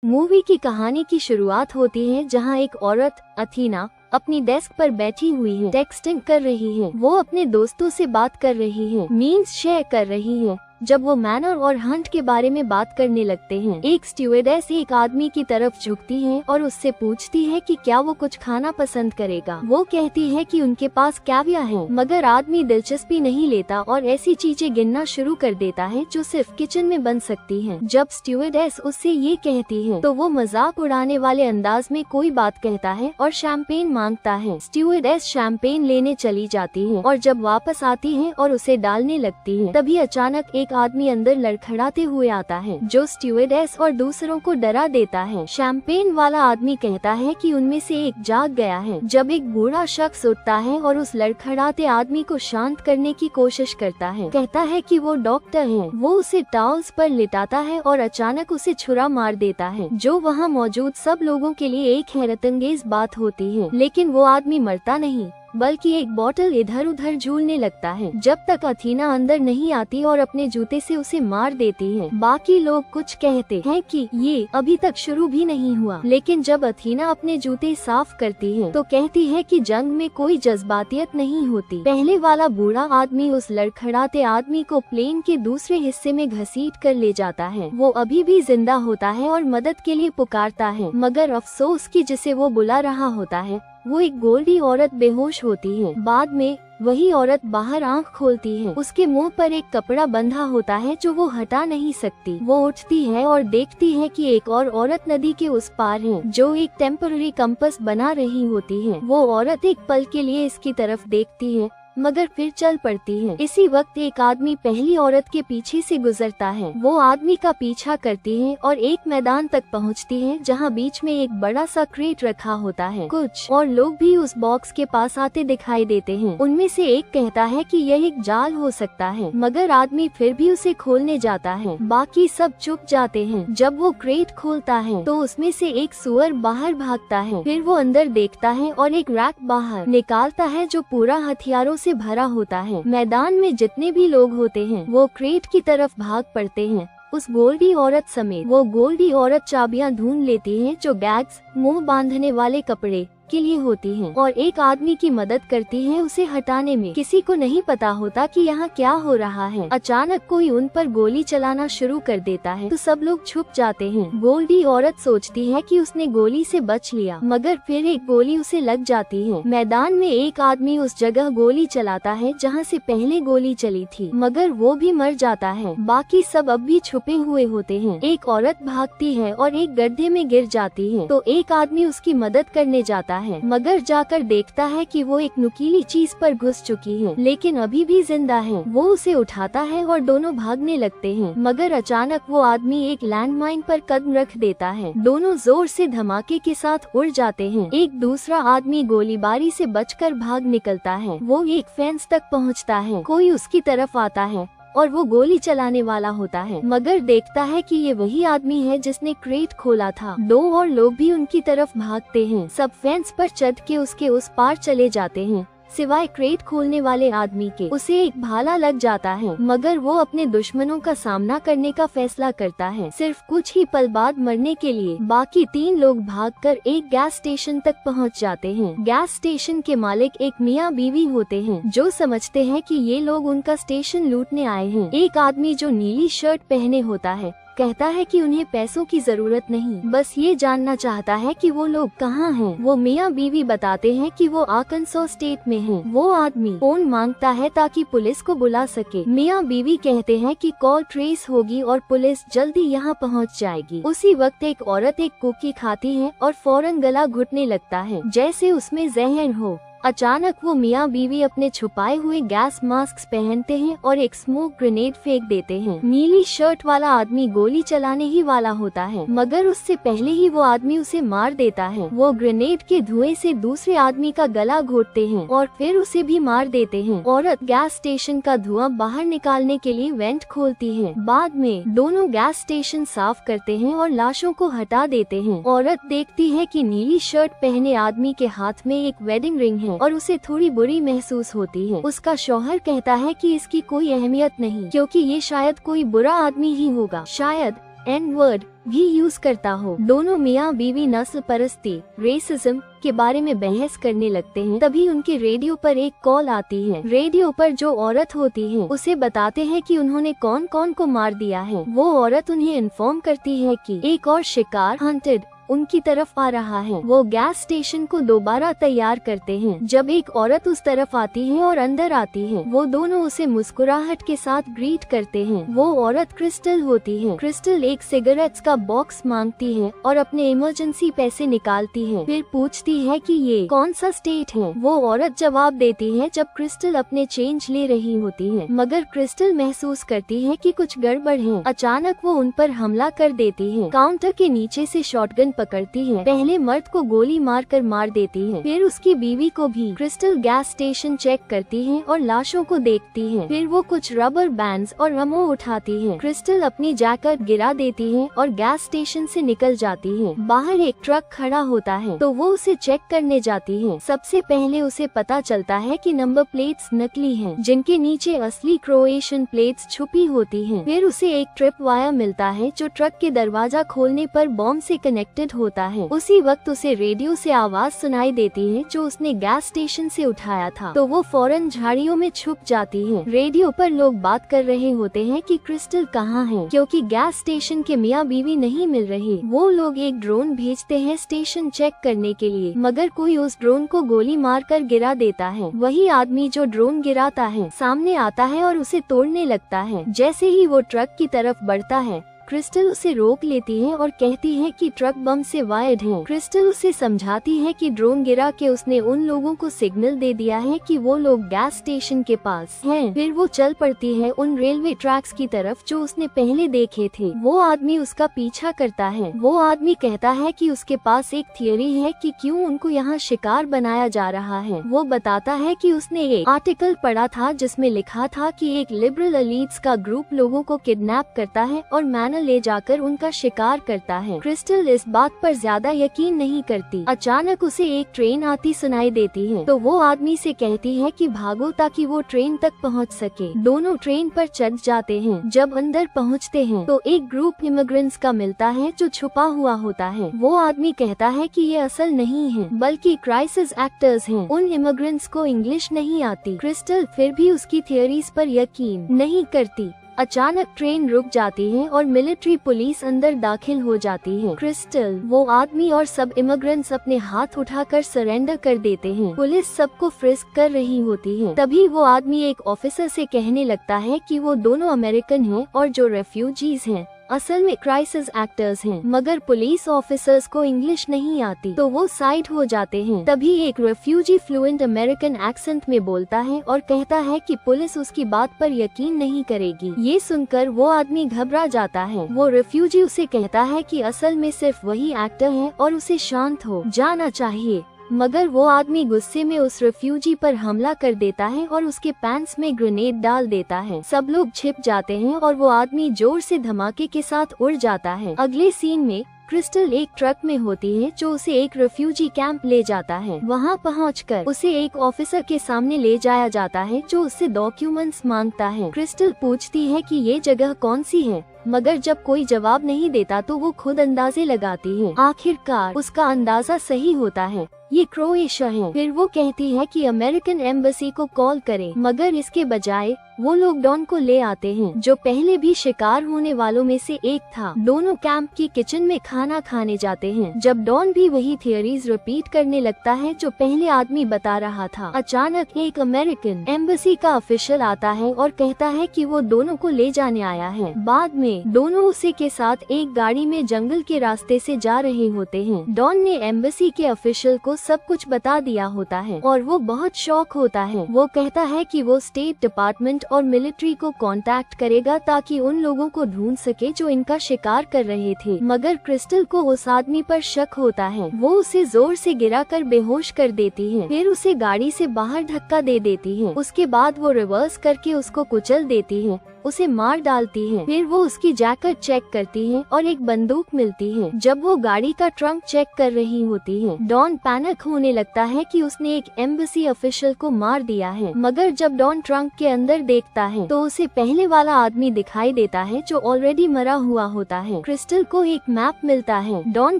Movie की कहानी की शुरुआत होती है जहां एक औरत अथीना अपनी डेस्क पर बैठी हुई है, टेक्सटिंग कर रही है। वो अपने दोस्तों से बात कर रही है, मीम्स शेयर कर रही है। जब वो मैनर और हंट के बारे में बात करने लगते हैं, एक स्टुअर्डेस एक आदमी की तरफ झुकती है और उससे पूछती है कि क्या वो कुछ खाना पसंद करेगा। वो कहती है कि उनके पास कैवियर है, मगर आदमी दिलचस्पी नहीं लेता और ऐसी चीजें गिनना शुरू कर देता है जो सिर्फ किचन में बन सकती हैं। जब स्टुअर्डेस उससे ये कहती है तो वो मजाक उड़ाने वाले अंदाज में कोई बात कहता है और शैंपेन मांगता है। स्टुअर्डेस शैंपेन लेने चली जाती है और जब वापस आती है और उसे डालने लगती है, तभी अचानक एक आदमी अंदर लड़खड़ाते हुए आता है जो स्टुअर्डेस और दूसरों को डरा देता है। शैंपेन वाला आदमी कहता है कि उनमें से एक जाग गया है। जब एक बूढ़ा शख्स उठता है और उस लड़खड़ाते आदमी को शांत करने की कोशिश करता है, कहता है कि वो डॉक्टर है। वो उसे टॉवल्स पर लिटाता है और अचानक उसे छुरा मार देता है, जो वहाँ मौजूद सब लोगों के लिए एक हैरतअंगेज बात होती है। लेकिन वो आदमी मरता नहीं, बल्कि एक बोतल इधर उधर झूलने लगता है जब तक अथीना अंदर नहीं आती और अपने जूते से उसे मार देती है। बाकी लोग कुछ कहते हैं कि ये अभी तक शुरू भी नहीं हुआ, लेकिन जब अथीना अपने जूते साफ करती है तो कहती है कि जंग में कोई जज्बातियत नहीं होती। पहले वाला बूढ़ा आदमी उस लड़खड़ाते आदमी को प्लेन के दूसरे हिस्से में घसीट कर ले जाता है। वो अभी भी जिंदा होता है और मदद के लिए पुकारता है, मगर अफसोस कि जिसे वो बुला रहा होता है वो एक गोल्डी औरत बेहोश होती है। बाद में वही औरत बाहर आंख खोलती है। उसके मुंह पर एक कपड़ा बंधा होता है जो वो हटा नहीं सकती। वो उठती है और देखती है कि एक और औरत नदी के उस पार है जो एक टेम्पररी कंपास बना रही होती है। वो औरत एक पल के लिए इसकी तरफ देखती है, मगर फिर चल पड़ती है। इसी वक्त एक आदमी पहली औरत के पीछे से गुजरता है। वो आदमी का पीछा करती है और एक मैदान तक पहुंचती है जहां बीच में एक बड़ा सा क्रेट रखा होता है। कुछ और लोग भी उस बॉक्स के पास आते दिखाई देते हैं। उनमें से एक कहता है कि यह एक जाल हो सकता है, मगर आदमी फिर भी उसे खोलने जाता है। बाकी सब चुप जाते हैं। जब वो क्रेट खोलता है तो उसमें से एक सुअर बाहर भागता है। फिर वो अंदर देखता है और एक रैक बाहर निकालता है जो पूरा हथियारों से भरा होता है। मैदान में जितने भी लोग होते हैं वो क्रेट की तरफ भाग पड़ते हैं, उस गोल्डी औरत समेत। वो गोल्डी औरत चाबियां ढूंढ लेती है जो गैग्स, मुंह बांधने वाले कपड़े के लिए होती हैं, और एक आदमी की मदद करती है उसे हटाने में। किसी को नहीं पता होता कि यहाँ क्या हो रहा है। अचानक कोई उन पर गोली चलाना शुरू कर देता है तो सब लोग छुप जाते हैं। गोल्डी औरत सोचती है कि उसने गोली से बच लिया, मगर फिर एक गोली उसे लग जाती है। मैदान में एक आदमी उस जगह गोली चलाता है जहाँ से पहले गोली चली थी, मगर वो भी मर जाता है। बाकी सब अब भी छुपे हुए होते हैं। एक औरत भागती है और एक गड्ढे में गिर जाती है तो एक आदमी उसकी मदद करने जाता है, मगर जाकर देखता है कि वो एक नुकीली चीज पर घुस चुकी है, लेकिन अभी भी जिंदा है। वो उसे उठाता है और दोनों भागने लगते हैं, मगर अचानक वो आदमी एक लैंडमाइन पर कदम रख देता है। दोनों जोर से धमाके के साथ उड़ जाते हैं। एक दूसरा आदमी गोलीबारी से बचकर भाग निकलता है। वो एक फेंस तक पहुंचता है। कोई उसकी तरफ आता है और वो गोली चलाने वाला होता है, मगर देखता है कि ये वही आदमी है जिसने क्रेट खोला था। दो और लोग भी उनकी तरफ भागते हैं। सब फेंस पर चढ़ के उसके उस पार चले जाते हैं, सिवाय क्रेट खोलने वाले आदमी के। उसे एक भाला लग जाता है, मगर वो अपने दुश्मनों का सामना करने का फैसला करता है, सिर्फ कुछ ही पल बाद मरने के लिए। बाकी 3 लोग भागकर एक गैस स्टेशन तक पहुंच जाते हैं। गैस स्टेशन के मालिक एक मियाँ बीवी होते हैं जो समझते हैं कि ये लोग उनका स्टेशन लूटने आए हैं। एक आदमी जो नीली शर्ट पहने होता है कहता है कि उन्हें पैसों की जरूरत नहीं, बस ये जानना चाहता है कि वो लोग कहाँ हैं। वो मियाँ बीवी बताते हैं कि वो आर्कांसो स्टेट में हैं। वो आदमी फोन मांगता है ताकि पुलिस को बुला सके। मियाँ बीवी कहते हैं कि कॉल ट्रेस होगी और पुलिस जल्दी यहाँ पहुँच जाएगी। उसी वक्त एक औरत एक कुकी खाती है और फौरन गला घुटने लगता है जैसे उसमें जहर हो। अचानक वो मियाँ बीवी अपने छुपाए हुए गैस मास्क पहनते हैं और एक स्मोक ग्रेनेड फेंक देते हैं। नीली शर्ट वाला आदमी गोली चलाने ही वाला होता है, मगर उससे पहले ही वो आदमी उसे मार देता है। वो ग्रेनेड के धुएं से दूसरे आदमी का गला घोटते हैं और फिर उसे भी मार देते हैं। औरत गैस स्टेशन का धुआं बाहर निकालने के लिए वेंट खोलती है। बाद में दोनों गैस स्टेशन साफ करते हैं और लाशों को हटा देते हैं। औरत देखती है कि नीली शर्ट पहने आदमी के हाथ में एक वेडिंग रिंग है और उसे थोड़ी बुरी महसूस होती है। उसका शौहर कहता है कि इसकी कोई अहमियत नहीं, क्योंकि ये शायद कोई बुरा आदमी ही होगा। शायद एन वर्ड भी यूज करता हो। दोनों मियाँ बीवी नस्ल परस्ती, रेसिज्म के बारे में बहस करने लगते हैं। तभी उनके रेडियो पर एक कॉल आती है। रेडियो पर जो औरत होती है उसे बताते हैं कि उन्होंने कौन कौन को मार दिया है। वो औरत उन्हें इन्फॉर्म करती है कि एक और शिकार हंटेड उनकी तरफ आ रहा है। वो गैस स्टेशन को दोबारा तैयार करते हैं। जब एक औरत उस तरफ आती है और अंदर आती है, वो दोनों उसे मुस्कुराहट के साथ ग्रीट करते हैं। वो औरत क्रिस्टल होती है। क्रिस्टल एक सिगरेट्स का बॉक्स मांगती है और अपने इमरजेंसी पैसे निकालती है। फिर पूछती है कि ये कौन सा स्टेट है। वो औरत जवाब देती है जब क्रिस्टल अपने चेंज ले रही होती है, मगर क्रिस्टल महसूस करती है कि कुछ गड़बड़ है। अचानक वो उन पर हमला कर देती है। काउंटर के नीचे से शॉटगन पकड़ती है। पहले मर्द को गोली मारकर मार देती है, फिर उसकी बीवी को भी। क्रिस्टल गैस स्टेशन चेक करती है और लाशों को देखती है। फिर वो कुछ रबर बैंड्स और रमो उठाती है। क्रिस्टल अपनी जैकेट गिरा देती है और गैस स्टेशन से निकल जाती है। बाहर एक ट्रक खड़ा होता है तो वो उसे चेक करने जाती है। सबसे पहले उसे पता चलता है कि नंबर प्लेट्स नकली हैं, जिनके नीचे असली क्रोएशियन प्लेट्स छुपी होती हैं। फिर उसे एक ट्रिप वायर मिलता है जो ट्रक के दरवाजा खोलने पर बॉम्ब से कनेक्टेड होता है। उसी वक्त उसे रेडियो से आवाज सुनाई देती है जो उसने गैस स्टेशन से उठाया था, तो वो फौरन झाड़ियों में छुप जाती है। रेडियो पर लोग बात कर रहे होते हैं कि क्रिस्टल कहाँ है, क्योंकि गैस स्टेशन के मियाँ बीवी नहीं मिल रही। वो लोग एक ड्रोन भेजते हैं स्टेशन चेक करने के लिए, मगर कोई उस ड्रोन को गोली मारकर गिरा देता है। वही आदमी जो ड्रोन गिराता है सामने आता है और उसे तोड़ने लगता है। जैसे ही वो ट्रक की तरफ बढ़ता है, क्रिस्टल उसे रोक लेती है और कहती है कि ट्रक बम से वायर्ड है। क्रिस्टल उसे समझाती है कि ड्रोन गिरा के उसने उन लोगों को सिग्नल दे दिया है कि वो लोग गैस स्टेशन के पास हैं। फिर वो चल पड़ती है उन रेलवे ट्रैक्स की तरफ जो उसने पहले देखे थे। वो आदमी उसका पीछा करता है। वो आदमी कहता है कि उसके पास एक थियरी है कि क्यों उनको यहाँ शिकार बनाया जा रहा है। वो बताता है कि उसने एक आर्टिकल पढ़ा था जिसमें लिखा था कि एक लिबरल एलीट्स का ग्रुप लोगों को किडनैप करता है और ले जाकर उनका शिकार करता है। क्रिस्टल इस बात पर ज्यादा यकीन नहीं करती। अचानक उसे एक ट्रेन आती सुनाई देती है, तो वो आदमी से कहती है कि भागो ताकि वो ट्रेन तक पहुंच सके। दोनों ट्रेन पर चढ़ जाते हैं। जब अंदर पहुंचते हैं तो एक ग्रुप इमिग्रेंट्स का मिलता है जो छुपा हुआ होता है। वो आदमी कहता है कि ये असल नहीं है बल्कि क्राइसिस एक्टर्स हैं। उन इमिग्रेंट्स को इंग्लिश नहीं आती। क्रिस्टल फिर भी उसकी थियरीज पर यकीन नहीं करती। अचानक ट्रेन रुक जाती है और मिलिट्री पुलिस अंदर दाखिल हो जाती है। क्रिस्टल, वो आदमी और सब इमिग्रेंट्स अपने हाथ उठाकर सरेंडर कर देते हैं। पुलिस सबको फ्रिस्क कर रही होती है। तभी वो आदमी एक ऑफिसर से कहने लगता है कि वो दोनों अमेरिकन हैं और जो रेफ्यूजीज हैं असल में क्राइसिस एक्टर्स हैं, मगर पुलिस ऑफिसर्स को इंग्लिश नहीं आती, तो वो साइड हो जाते हैं। तभी एक रेफ्यूजी फ्लुएंट अमेरिकन एक्सेंट में बोलता है और कहता है कि पुलिस उसकी बात पर यकीन नहीं करेगी। ये सुनकर वो आदमी घबरा जाता है। वो रेफ्यूजी उसे कहता है कि असल में सिर्फ वही एक्टर है और उसे शांत हो जाना चाहिए, मगर वो आदमी गुस्से में उस रेफ्यूजी पर हमला कर देता है और उसके पैंट्स में ग्रेनेड डाल देता है। सब लोग छिप जाते हैं और वो आदमी जोर से धमाके के साथ उड़ जाता है। अगले सीन में क्रिस्टल एक ट्रक में होती है जो उसे एक रेफ्यूजी कैंप ले जाता है। वहाँ पहुंचकर उसे एक ऑफिसर के सामने ले जाया जाता है जो उससे डॉक्यूमेंट्स मांगता है। क्रिस्टल पूछती है कि ये जगह कौन सी है, मगर जब कोई जवाब नहीं देता तो वो खुद अंदाजे लगाती है। आखिरकार उसका अंदाजा सही होता है, ये क्रोएशिया है। फिर वो कहती है कि अमेरिकन एम्बेसी को कॉल करे, मगर इसके बजाय वो लोग डॉन को ले आते हैं जो पहले भी शिकार होने वालों में से एक था। दोनों कैंप की किचन में खाना खाने जाते हैं। जब डॉन भी वही थियरीज रिपीट करने लगता है जो पहले आदमी बता रहा था, अचानक एक अमेरिकन एम्बेसी का ऑफिशियल आता है और कहता है कि वो दोनों को ले जाने आया है। बाद में दोनों उसी के साथ एक गाड़ी में जंगल के रास्ते से जा रहे होते हैं। डॉन ने एम्बेसी के ऑफिशियल को सब कुछ बता दिया होता है और वो बहुत शॉक होता है। वो कहता है कि वो स्टेट डिपार्टमेंट और मिलिट्री को कांटेक्ट करेगा ताकि उन लोगों को ढूंढ सके जो इनका शिकार कर रहे थे, मगर क्रिस्टल को उस आदमी पर शक होता है। वो उसे जोर से गिराकर बेहोश कर देती है, फिर उसे गाड़ी से बाहर धक्का दे देती है। उसके बाद वो रिवर्स करके उसको कुचल देती है। उसे मार डालती है। फिर वो उसकी जैकेट चेक करती है और एक बंदूक मिलती है। जब वो गाड़ी का ट्रंक चेक कर रही होती है, डॉन पैनिक होने लगता है कि उसने एक एम्बेसी ऑफिशियल को मार दिया है। मगर जब डॉन ट्रंक के अंदर देखता है तो उसे पहले वाला आदमी दिखाई देता है जो ऑलरेडी मरा हुआ होता है। क्रिस्टल को एक मैप मिलता है। डॉन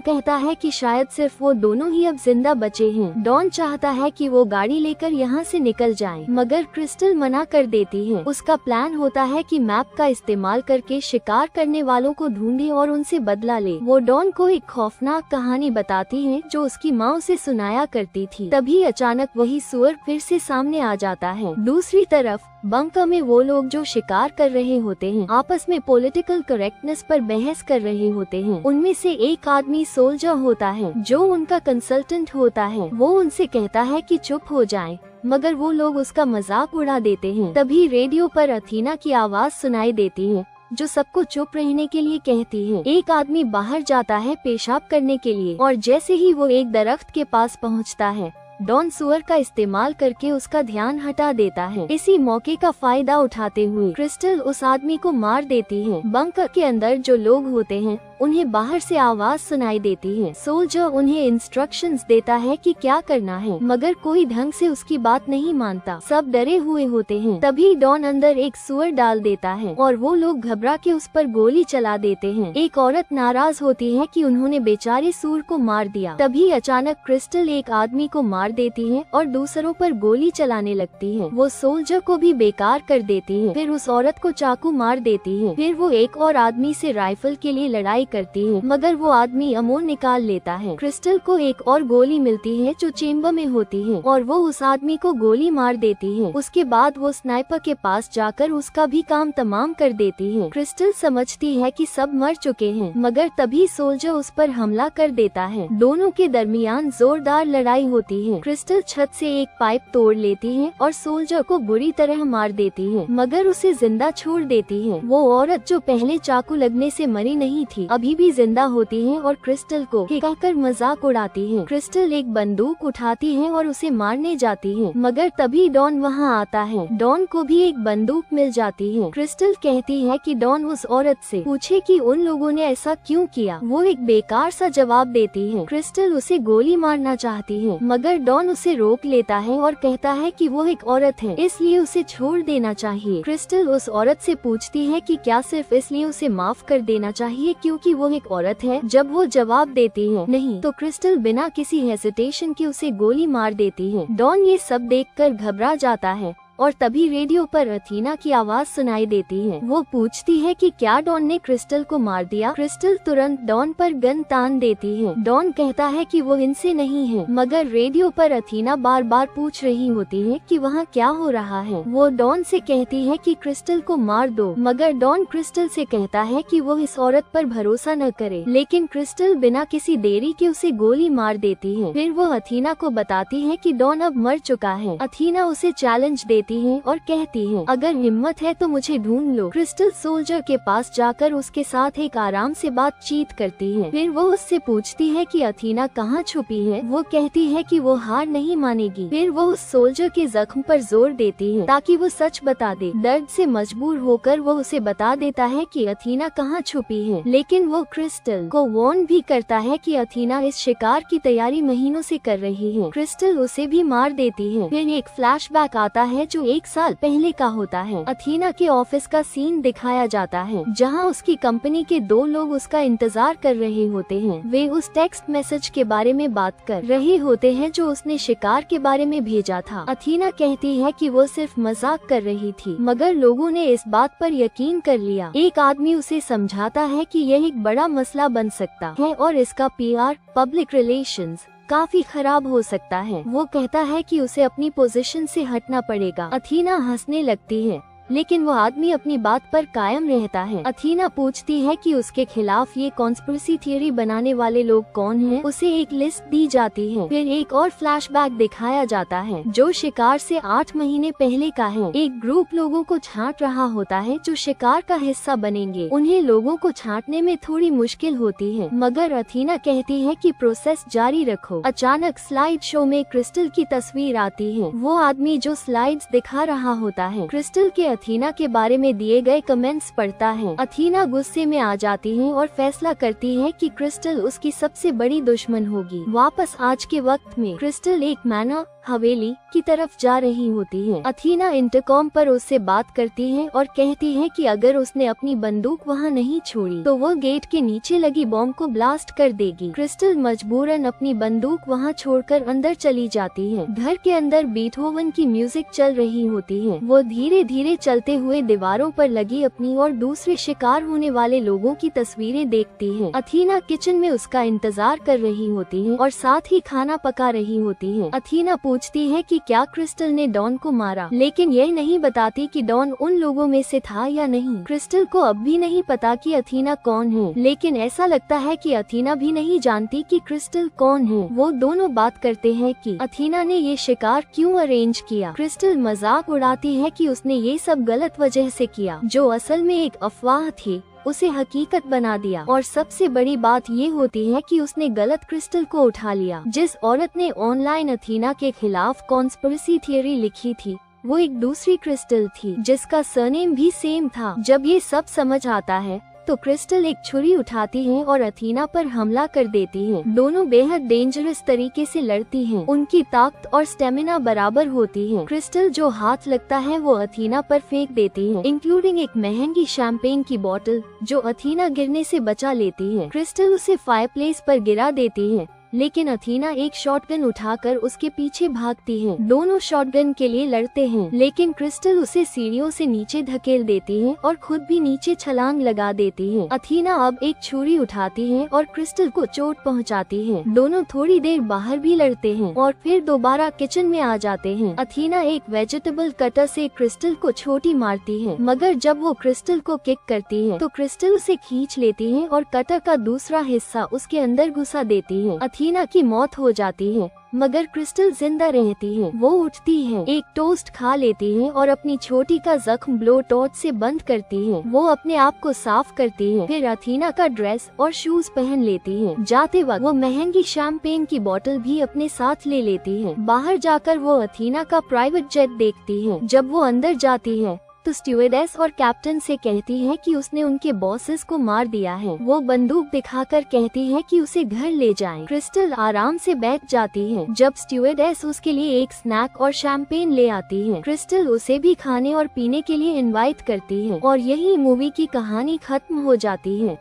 कहता है कि शायद सिर्फ वो दोनों ही अब जिंदा बचे हैं। डॉन चाहता है कि वो गाड़ी लेकर यहाँ से निकल जाए, मगर क्रिस्टल मना कर देती है। उसका प्लान होता है कि मैप का इस्तेमाल करके शिकार करने वालों को ढूंढे और उनसे बदला ले। वो डॉन को एक खौफनाक कहानी बताती है जो उसकी माँ उसे सुनाया करती थी। तभी अचानक वही सुअर फिर से सामने आ जाता है। दूसरी तरफ बंकर में वो लोग जो शिकार कर रहे होते हैं आपस में पॉलिटिकल करेक्टनेस पर बहस कर रहे होते हैं। उनमें से एक आदमी सोल्जर होता है जो उनका कंसल्टेंट होता है। वो उनसे कहता है कि चुप हो जाएं, मगर वो लोग उसका मजाक उड़ा देते हैं। तभी रेडियो पर अथीना की आवाज सुनाई देती है जो सबको चुप रहने के लिए कहती है। एक आदमी बाहर जाता है पेशाब करने के लिए और जैसे ही वो एक दरख्त के पास पहुंचता है, डॉन सुअर का इस्तेमाल करके उसका ध्यान हटा देता है। इसी मौके का फायदा उठाते हुए क्रिस्टल उस आदमी को मार देती है। बंकर के अंदर जो लोग होते हैं उन्हें बाहर से आवाज सुनाई देती है। सोल्जर उन्हें इंस्ट्रक्शंस देता है कि क्या करना है, मगर कोई ढंग से उसकी बात नहीं मानता। सब डरे हुए होते हैं। तभी डॉन अंदर एक सुअर डाल देता है और वो लोग घबरा के उस पर गोली चला देते हैं। एक औरत नाराज होती है कि उन्होंने बेचारे सूर को मार दिया। तभी अचानक क्रिस्टल एक आदमी को मार देती है और दूसरों पर गोली चलाने लगती है। वो सोल्जर को भी बेकार कर देती है। फिर उस औरत को चाकू मार देती है। फिर वो एक और आदमी से राइफल के लिए लड़ाई करती है, मगर वो आदमी अमोन निकाल लेता है। क्रिस्टल को एक और गोली मिलती है जो चेम्बर में होती है और वो उस आदमी को गोली मार देती है। उसके बाद वो स्नाइपर के पास जाकर उसका भी काम तमाम कर देती है। क्रिस्टल समझती है कि सब मर चुके हैं, मगर तभी सोल्जर उस पर हमला कर देता है। दोनों के दरमियान जोरदार लड़ाई होती है। क्रिस्टल छत से एक पाइप तोड़ लेती है और सोल्जर को बुरी तरह मार देती है, मगर उसे जिंदा छोड़ देती है। वो औरत जो पहले चाकू लगने से मरी नहीं थी अभी भी जिंदा होती है और क्रिस्टल को कहकर मजाक उड़ाती है। क्रिस्टल एक बंदूक उठाती है और उसे मारने जाती है, मगर तभी डॉन वहाँ आता है। डॉन को भी एक बंदूक मिल जाती है। क्रिस्टल कहती है कि डॉन उस औरत से पूछे कि उन लोगों ने ऐसा क्यों किया। वो एक बेकार सा जवाब देती है। क्रिस्टल उसे गोली मारना चाहती है, मगर डॉन उसे रोक लेता है और कहता है कि वो एक औरत है, इसलिए उसे छोड़ देना चाहिए। क्रिस्टल उस औरत से पूछती है कि क्या सिर्फ इसलिए उसे माफ कर देना चाहिए क्योंकि वो एक औरत है। जब वो जवाब देती है नहीं, तो क्रिस्टल बिना किसी हेसिटेशन के उसे गोली मार देती है। डॉन ये सब देखकर घबरा जाता है और तभी रेडियो पर अथीना की आवाज सुनाई देती है। वो पूछती है कि क्या डॉन ने क्रिस्टल को मार दिया। क्रिस्टल तुरंत डॉन पर गन तान देती है। डॉन कहता है कि वो इनसे नहीं है, मगर रेडियो पर अथीना बार बार पूछ रही होती है कि वहाँ क्या हो रहा है। वो डॉन से कहती है कि क्रिस्टल को मार दो, मगर डॉन क्रिस्टल से कहता है कि वो इस औरत पर भरोसा न करे, लेकिन क्रिस्टल बिना किसी देरी के उसे गोली मार देती है। फिर वो अथीना को बताती है कि डॉन अब मर चुका है। अथीना उसे चैलेंज देती है और कहती है अगर हिम्मत है तो मुझे ढूंढ लो। क्रिस्टल सोल्जर के पास जाकर उसके साथ एक आराम से बातचीत करती है। फिर वो उससे पूछती है कि अथीना कहाँ छुपी है। वो कहती है कि वो हार नहीं मानेगी। फिर वो उस सोल्जर के जख्म पर जोर देती है ताकि वो सच बता दे। दर्द से मजबूर होकर वो उसे बता देता है कि अथीना कहाँ छुपी है, लेकिन वो क्रिस्टल को वार्न भी करता है कि अथीना इस शिकार की तैयारी महीनों से कर रही है। क्रिस्टल उसे भी मार देती है। फिर एक फ्लैशबैक आता है जो 1 साल पहले का होता है। अथीना के ऑफिस का सीन दिखाया जाता है जहां उसकी कंपनी के 2 लोग उसका इंतजार कर रहे होते हैं। वे उस टेक्स्ट मैसेज के बारे में बात कर रहे होते हैं जो उसने शिकार के बारे में भेजा था। अथीना कहती है कि वो सिर्फ मजाक कर रही थी, मगर लोगों ने इस बात पर यकीन कर लिया। एक आदमी उसे समझाता है कि यह एक बड़ा मसला बन सकता है और इसका PR पब्लिक रिलेशंस काफी खराब हो सकता है। वो कहता है कि उसे अपनी पोजीशन से हटना पड़ेगा। अथीना हंसने लगती है, लेकिन वो आदमी अपनी बात पर कायम रहता है। अथीना पूछती है कि उसके खिलाफ ये कॉन्स्पिरेसी थियरी बनाने वाले लोग कौन हैं। उसे एक लिस्ट दी जाती है। फिर एक और फ्लैशबैक दिखाया जाता है जो शिकार से 8 महीने पहले का है। एक ग्रुप लोगों को छांट रहा होता है जो शिकार का हिस्सा बनेंगे। उन्हें लोगों को छांटने में थोड़ी मुश्किल होती है, मगर अथीना कहती है कि प्रोसेस जारी रखो। अचानक स्लाइड शो में क्रिस्टल की तस्वीर आती है। वो आदमी जो स्लाइड्स दिखा रहा होता है क्रिस्टल के अथीना के बारे में दिए गए कमेंट्स पढ़ता है। अथीना गुस्से में आ जाती है और फैसला करती है कि क्रिस्टल उसकी सबसे बड़ी दुश्मन होगी। वापस आज के वक्त में क्रिस्टल एक मैनर हवेली की तरफ जा रही होती है। अथीना इंटरकॉम पर उससे बात करती है और कहती है कि अगर उसने अपनी बंदूक वहाँ नहीं छोड़ी तो वो गेट के नीचे लगी बॉम्ब को ब्लास्ट कर देगी। क्रिस्टल मजबूरन अपनी बंदूक वहाँ छोड़कर अंदर चली जाती है। घर के अंदर बीथोवन की म्यूजिक चल रही होती है। वो धीरे धीरे चलते हुए दीवारों पर लगी अपनी और दूसरे शिकार होने वाले लोगों की तस्वीरें देखती है। अथीना किचन में उसका इंतजार कर रही होती है और साथ ही खाना पका रही होती है। अथीना पूछती है कि क्या क्रिस्टल ने डॉन को मारा, लेकिन यह नहीं बताती कि डॉन उन लोगों में से था या नहीं। क्रिस्टल को अब भी नहीं पता कि अथीना कौन है, लेकिन ऐसा लगता है कि अथीना भी नहीं जानती कि क्रिस्टल कौन है। वो दोनों बात करते हैं कि अथीना ने ये शिकार क्यों अरेंज किया। क्रिस्टल मजाक उड़ाती है कि उसने ये सब गलत वजह से किया, जो असल में एक अफवाह थी, उसे हकीकत बना दिया। और सबसे बड़ी बात ये होती है कि उसने गलत क्रिस्टल को उठा लिया। जिस औरत ने ऑनलाइन अथीना के खिलाफ कॉन्स्पिरेसी थियरी लिखी थी, वो एक दूसरी क्रिस्टल थी जिसका सरनेम भी सेम था। जब ये सब समझ आता है तो क्रिस्टल एक छुरी उठाती है और अथीना पर हमला कर देती है। दोनों बेहद डेंजरस तरीके से लड़ती हैं। उनकी ताकत और स्टेमिना बराबर होती है। क्रिस्टल जो हाथ लगता है वो अथीना पर फेंक देती है, इंक्लूडिंग एक महंगी शैंपेन की बोतल जो अथीना गिरने से बचा लेती है। क्रिस्टल उसे फायरप्लेस पर गिरा देती है, लेकिन अथीना एक शॉटगन उठाकर उसके पीछे भागती है। दोनों शॉटगन के लिए लड़ते हैं, लेकिन क्रिस्टल उसे सीढ़ियों से नीचे धकेल देती है और खुद भी नीचे छलांग लगा देती है। अथीना अब एक छुरी उठाती है और क्रिस्टल को चोट पहुंचाती है। दोनों थोड़ी देर बाहर भी लड़ते हैं और फिर दोबारा किचन में आ जाते हैं। अथीना एक वेजिटेबल कटर से क्रिस्टल को छोटी मारती है, मगर जब वो क्रिस्टल को किक करती है तो क्रिस्टल उसे खींच लेती है और कटर का दूसरा हिस्सा उसके अंदर घुसा देती है। अथीना की मौत हो जाती है, मगर क्रिस्टल जिंदा रहती है। वो उठती है, एक टोस्ट खा लेती है और अपनी छोटी का जख्म ब्लो टॉर्च से बंद करती है। वो अपने आप को साफ करती है, फिर अथीना का ड्रेस और शूज पहन लेती है। जाते वक्त वो महंगी शैंपेन की बोतल भी अपने साथ ले लेती है। बाहर जाकर वो अथीना का प्राइवेट जेट देखती है। जब वो अंदर जाती है तो स्टीवर्डेस और कैप्टन से कहती है कि उसने उनके बॉसेस को मार दिया है। वो बंदूक दिखाकर कहती है कि उसे घर ले जाएं। क्रिस्टल आराम से बैठ जाती है जब स्टीवर्डेस उसके लिए एक स्नैक और शैंपेन ले आती है। क्रिस्टल उसे भी खाने और पीने के लिए इनवाइट करती है और यही मूवी की कहानी खत्म हो जाती है।